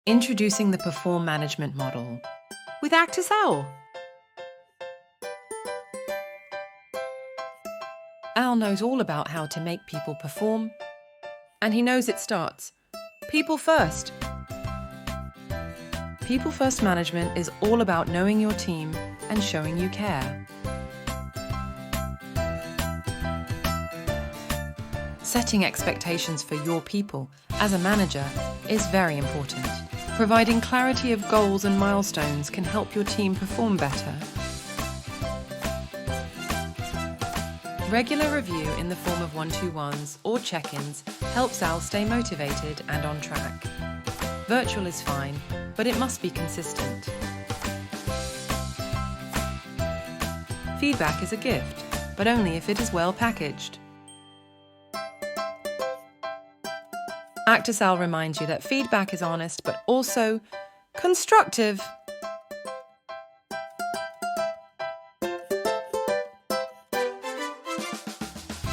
Introducing the Perform Management Model with Actus. Al knows all about how to make people perform, and he knows it starts people first. People first management is all about knowing your team and showing you care. Setting expectations for your people as a manager is very important. Providing clarity of goals and milestones can help your team perform better. Regular review in the form of one-to-ones or check-ins helps Al stay motivated and on track. Virtual is fine, but it must be consistent. Feedback is a gift, but only if it is well packaged. Actus Al reminds you that feedback is honest, but also constructive.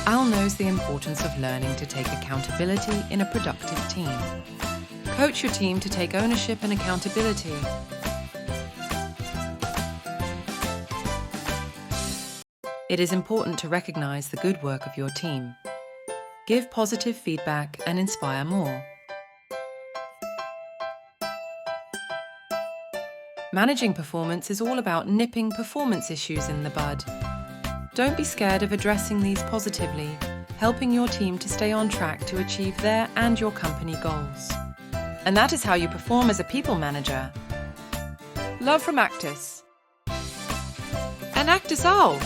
Al knows the importance of learning to take accountability in a productive team. Coach your team to take ownership and accountability. It is important to recognize the good work of your team. Give positive feedback and inspire more. Managing performance is all about nipping performance issues in the bud. Don't be scared of addressing these positively, helping your team to stay on track to achieve their and your company goals. And that is how you perform as a people manager. Love from Actus. And Actus Al.